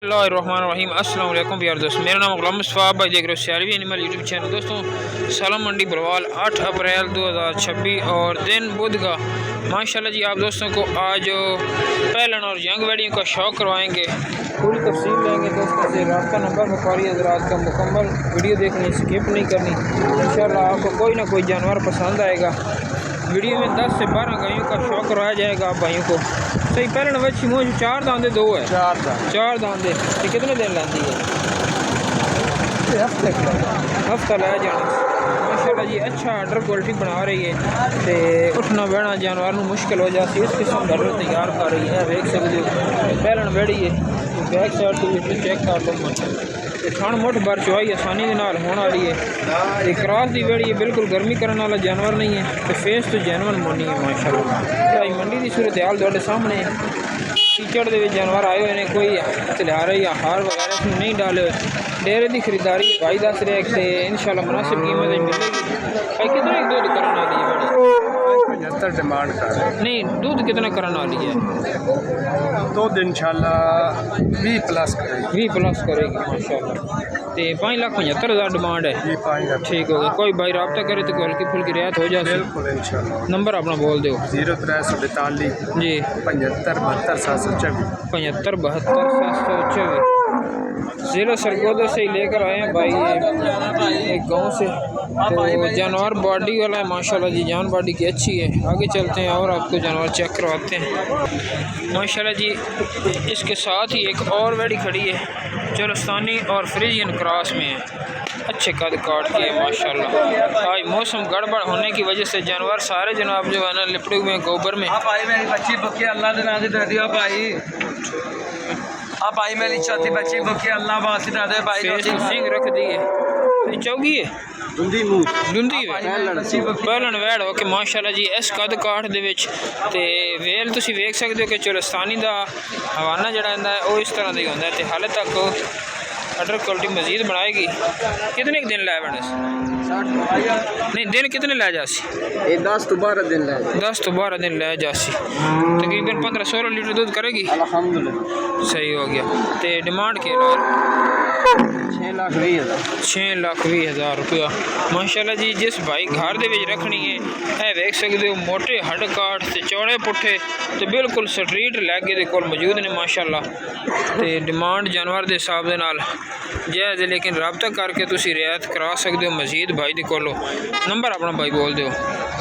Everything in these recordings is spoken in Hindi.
बिस्मिल्लाहिर्रहमानिर्रहीम अस्सलाम वालेकुम प्यारे दोस्त, मेरा नाम गुलाम मुस्तफ़ा भाई देख रहे हो सियालवी एनिमल यूट्यूब चैनल। दोस्तों सालम मंडी बरवाल 8 अप्रैल 2026 और दिन बुध का माशाल्लाह जी। आप दोस्तों को आज पहलन और यंग वेडिंग का शौक़ करवाएंगे, पूरी तफसील लेंगे दोस्तों से। रास्ता नंबर व्यापारी हज़रात का मुकम्मल वीडियो देखनी, स्किप नहीं करनी। इंशाल्लाह आपको कोई ना कोई जानवर पसंद आएगा। वीडियो में 10 से 12 गायों का शौक़ करवाया जाएगा आप भाइयों को। सही पहले बच्ची मुँह 4 दांदे 2 है, 4 दांदे कितने दिन लाती है? हफ्ता लै जाना माशाल्लाह जी। अच्छा आर्डर क्वालिटी बना रही है तो उठना बहना जानवर में मुश्किल हो जाती है, इस किस्म का आर्डर तैयार कर रही है। देख सकते हो पहलन बैठी है, बैक साइड तो चेक कर लो। खान मुठ भर चुवाई आसानी के नाल होने वाली है। क्रॉस की बेड़ी है, बिल्कुल गर्मी करने वाला जानवर नहीं है। तो फेस तो जैनवन मोनी है माशाल्लाह। मंडी की सूरत हाल थोड़े सामने कीचड़ के जानवर आए हुए हैं, कोई तलियारे या हार वगैरह इसमें नहीं डाले हुए। डेरे की खरीदारी भाई दस रहे थे, इंशाल्लाह मुनासिब कीमत मिलेगी। भाई कितने दूध करने वाली है बेड़ी? 75 डिमांड कर नहीं, दूध कितना करने वाली है? दूध इंशाल्लाह 20 प्लस करेगी। 20 प्लस करेगी माशाल्लाह। तो 5,75,000 डिमांड है। ये 5 लाख ठीक हो गया। कोई भाई रब्ता करे तो हल्की फुल्की रियायत हो जाती है बिल्कुल इंशाल्लाह। नंबर अपना बोल दो। 0342 जी 75 72 724 75 72 724। ज़िला सरगोदा से ही लेकर आए हैं भाई, एक गांव से। तो जानवर बॉडी वाला है माशाल्लाह जी, जान बॉडी की अच्छी है। आगे चलते हैं और आपको जानवर चेक करवाते हैं माशाल्लाह जी। इसके साथ ही एक और वेड़ी खड़ी है, चोलस्तानी और फ्रीजियन क्रॉस में है। अच्छे कद काट के माशाल्लाह। आज मौसम गड़बड़ होने की वजह से जानवर सारे जनाब जो है ना लिपटे हुए हैं गोबर में। भाई मेरी बच्ची बुकी अल्लाह के नाम से दे दियो भाई। अब भाई मेरी चौथी बच्ची बुकी अल्लाह वास्ते दे दे भाई। सिंह रख दिए चौगी है दुंदी मुंह दुंदी पहलन वैड़ हो के माशाल्लाह जी। इस कद काठ दे विच ते वेल तुसीं वेख सकते हो कि चोलस्तानी दा हवाना जिहड़ा है वो इस तरह का होंदा है। ते हाले तक अडर क्वालिटी मजीद बनाएगी। कितने दिन लै बने? नहीं, दिन कितने लै जासी? 10 तो 12 दिन ले 10 तो 12 दिन लै जासी। तकरीबन 15-16 लीटर दूध करेगी। अल्हम्दुलिल्लाह सही हो गया। तो डिमांड के 6,20,000 रुपया माशाल्लाह जी। जिस भाई घर दे विच रखनी है यह वेख सकते हो, मोटे हड काट ते चौड़े पुट्ठे तो बिल्कुल स्ट्रीट लैगे दे कोल मौजूद ने माशाल्लाह। तो डिमांड जानवर के हिसाब के नाल जायज़ है, लेकिन रब्ता करके तुसी रियायत करा सकते हो मजीद भाई दे कोलों। नंबर अपना भाई बोल दो।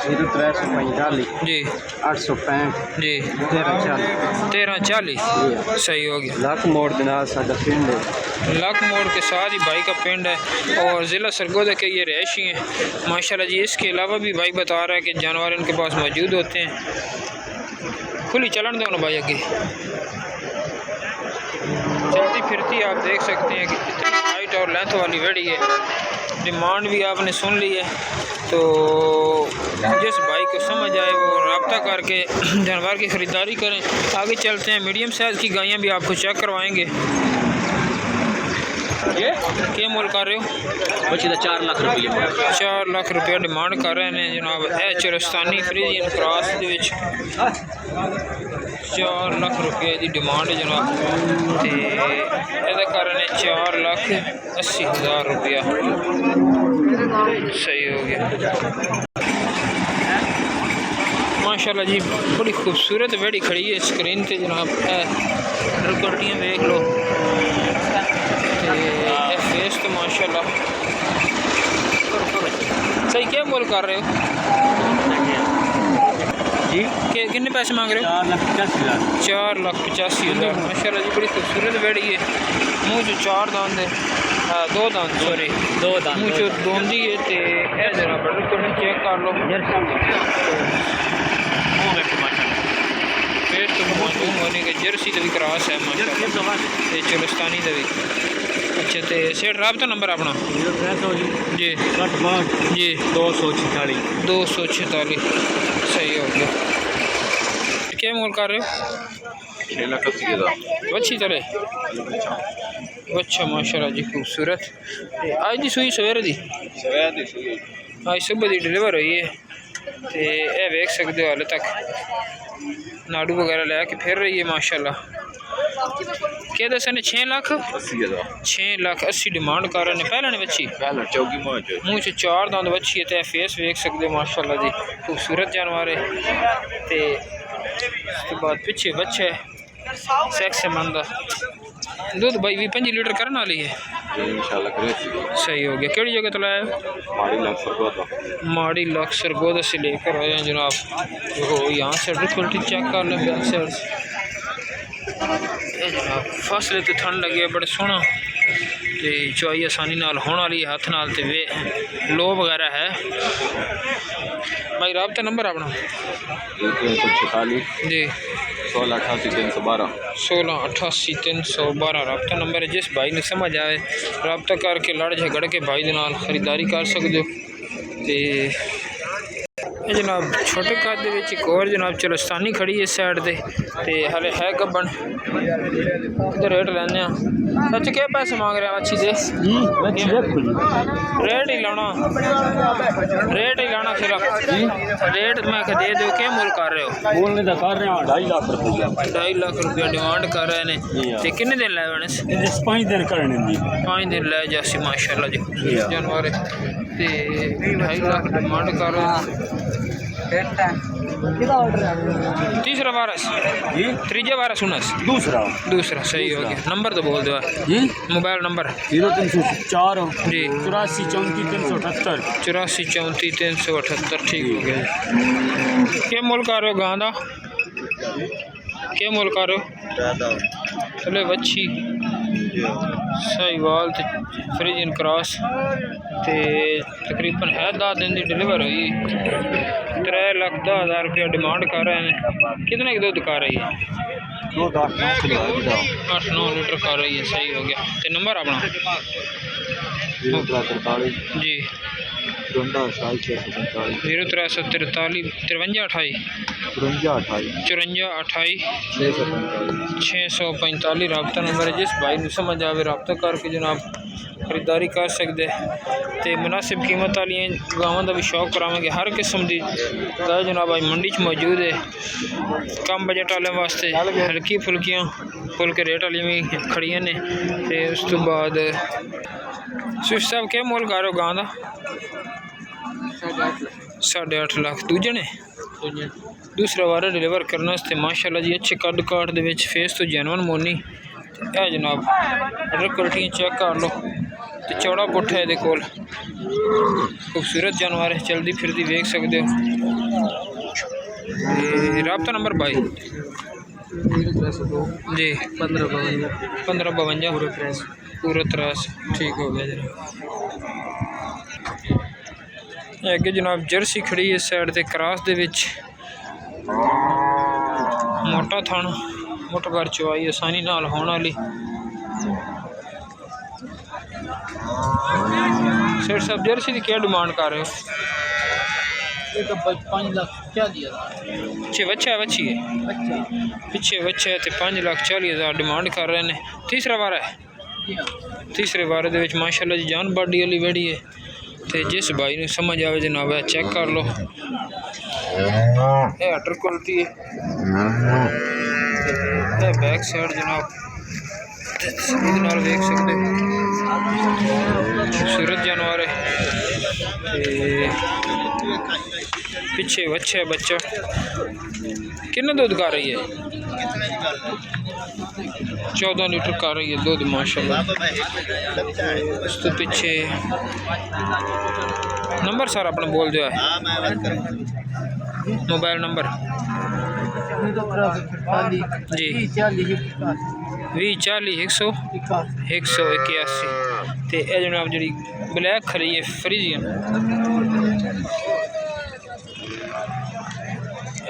0345 जी 865 जी 1340 सही हो गया। लाख मोड़ के नाल साडा पिंड है। लाख मोड़ के साथ ही भाई का पिंड है और ज़िला सरगोदा के ये रहायशी हैं माशाल्लाह जी। इसके अलावा भी भाई बता रहा है कि जानवर इनके पास मौजूद होते हैं। खुली चलन दो ना भाई, आगे चलती फिरती आप देख सकते हैं कि कितनी हाइट और लेंथ वाली वेड़ी है। डिमांड भी आपने सुन ली है। तो जिस भाई को समझ आए वो रब्ता करके जानवर की ख़रीदारी करें। आगे चलते हैं, मीडियम साइज़ की गायें भी आपको चेक करवाएंगे। क्या मोल कर रहे हो? बच्ची 4 लाख रुपये 4 लाख रुपया डिमांड कर रहे हैं जनाब। यह चोलस्तानी फ्रीजियन क्रॉस के 4 लाख रुपये की डिमांड है जनाब। तो यह कर रहे हैं 4,80,000 रुपया। सही हो गया माशाल्लाह जी। बड़ी खूबसूरत वेड़ी खड़ी है स्क्रीन पे जनाब। क्वालिटियाँ देख लो, फेस तो माशाल्लाह सही। क्या मोल कर रहे हो जी? कितने पैसे मांग रहे हो? 4,85,000 माशाल्लाह जी। बड़ी खूबसूरत बेड़ी है। मुँह जो 4 दांत है, 2 दांत सॉरी 2 दांत मुँह जो दोंदी है। तो जरा बड़ी क्वालिटी चेक कर लो फिर तो मासूम होने के जर्सी का भी क्रॉस है माशाल्लाह। चोलस्तानी का भी अच्छा। तो सेठ रब्ता नंबर अपना जी जी 246 सही हो गया। क्या मोल कर रहे हो? 6,80,000 अच्छी तरह अच्छा माशाल्लाह जी खूबसूरत। आज दी सुई सवेरे दी आज सुबह दी डिलीवर हुई है। तो यह वेख सकते हो हाले तक नाड़ू वगैरह लैके फिर रही है माशाल्लाह। क्या दसा ने 6 लाख 6 लाख 80 डिमांड कर रहे हैं। पहले ने बच्ची मुँह से 4 दांत बच्ची है। तो फेस वेख सकते हो माशाल्लाह जी खूबसूरत जानवर है। तो उसके बाद पिछे बच्चा है सेक्स मंदा दूध भाई भी 5 लीटर करने वाली है सही हो गया। केड़ी जगह तो लाया माड़ी लाख सरगोदा से लेकर आए हैं जनाब। तो यहाँ से क्वालिटी चेक कर लें बैक साइड से जनाब। फसले तो ठंड लगी है बड़े सोहना तो चुआई आसानी नाल होने वाली हाथ नाल ते वे लो वगैरह है। भाई रबता नंबर अपना जी 1688 रबता नंबर है। जिस भाई ने समझ आए रबता करके लड़ झगड़ के भाई दे नाल खरीदारी कर सकते हो। तो जनाब छोटे कद एक और जनाब चलस्तानी खड़ी है इस साइड से तो हले है गब्बन रेट लेने अच्छा क्या पैसे मांग रहे हैं मच्छी दे रेट ही लाना फिर रेट मैं दे दो क्या मुल कर रहे हो बोलने का कर रहे हैं 2.5 लाख रुपया डिमांड कर रहे हैं। तो कितने दिन लाए बने 5 दिन करने 5 दिन लाए जासी माशाल्लाह जी जानवर तो 2.5 लाख डिमांड कर रहे हैं। तीसरा वारस तीजा वारस उनस दूसरा सही हो गया। नंबर तो बोल दो मोबाइल नंबर 0304 जी 84 34 378 ठीक हो गया। क्या मोल कर रहे हो गां दा क्या मोल कर रहे हो चले बच्ची सही वाल फ्रीजन क्रॉस ते तकरीबन है 10 दिन की डिलीवर हुई 3,10,000 रुपया डिमांड कर रहे हैं। कितने की दूध कर रही है 8-9 लीटर कर रही है सही हो गया। तो नंबर अपना जी 0343 5328 645 रबता नंबर है। जिस भाई में समझ आवे रबता करके जनाब खरीदारी कर सकते तो मुनासिब कीमत वाली गाँव का भी शौक करावे। हर किस्म की गाय जनाब आज मंडी मौजूद है। कम बजट वाले वास्ते हल्की फुल्कियाँ फुल्के रेट वाली भी खड़ियाँ ने। तो उस तो बाद स्विफ्ट साहब क्या मोल कर रहे हो गाँव का 8.5 लाख दूजे ने दूसरा वारा डिलीवर करने वास्ते माशाल्लाह जी अच्छे कद काट दे विच फेस तो जैनवन मोनी है जनाब। अगर क्वालिटी चेक कर लो तो चौड़ा पुट्ठा है कोल खूबसूरत जानवर है चलती फिरती देख सकते हो। रबता नंबर भाई जी 1552 पूरा 83 ठीक हो गया जनाब। अगे जनाब जर्सी खड़ी है साइड से क्रॉस दे विच मोटा थन मोटा घर चुआई आसानी नाल होने वाली। सेठ साहब जर्सी की क्या डिमांड कर रहे हो 5 लाख क्या दिया पीछे बच्चा है बच्ची है पीछे बच्चा है तो 5,40,000 डिमांड कर रहे हैं। तीसरा वारा है तीसरे वारे दे विच माशाल्लाह जी जान बाडी वाली बैठी है। तो जिस भाई ने समझ आवे जनाब चेक कर लो ये अटर क्वालिटी है बैक साइड जनाब देख सकते खूबसूरत जानवर है। पीछे बच्चा है बच्चा कितना दूध कर रही है 14 लीटर कर रही है दूध माशाल्लाह। उस तो पीछे नंबर सर अपना बोल दो मोबाइल नंबर जी 2040 181 तो यह जनाब जी ब्लैक खरी है फ्रीजियन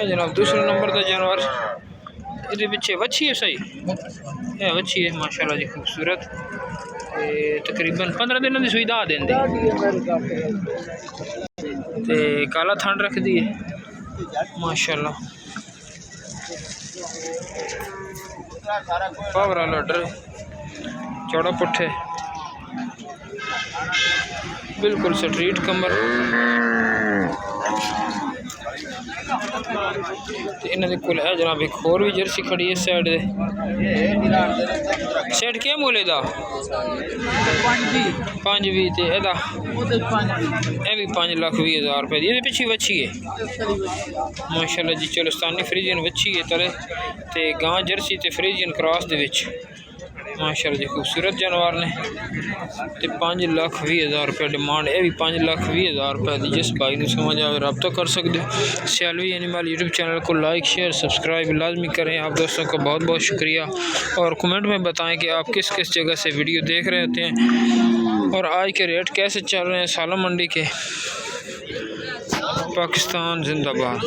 जनाब। दूसरे नंबर का जानवर ये पिछे वच्छी है सही है वच्छी है माशाल्लाह जी खूबसूरत तकरीबन 15 दिन की सुविधा देंगे ते काला थन रख दी है माशाल्लाह। पावर वाला ऑर्डर चौड़ा पुट्ठे बिल्कुल स्ट्रीट कमर ते इन्हां दे कोल है जनाब एक होर भी जर्सी खड़ी है इस साइड दे। सेठ क्या मोले दा 520 ते एदा ए भी 5,20,000 रुपए दी एदे पिछे वच्छी है माशाल्लाह जी। चोलस्तानी फ्रीजियन वच्छी है तले ते गां जर्सी ते फ्रीजियन क्रॉस दे विच माशाल्लाह जी खूबसूरत जानवर ने ते 5,20,000 रुपये डिमांड। ये भी 5,20,000 रुपये दी। जिस भाई ने समझ आए रब्ता कर सकते हो। सियालवी एनिमल यूट्यूब चैनल को लाइक शेयर सब्सक्राइब लाजमी करें। आप दोस्तों का बहुत बहुत शुक्रिया और कमेंट में बताएं कि आप किस किस जगह से वीडियो देख रहे होते हैं और आज के रेट कैसे चल रहे हैं सालम मंडी के। पाकिस्तान जिंदाबाद।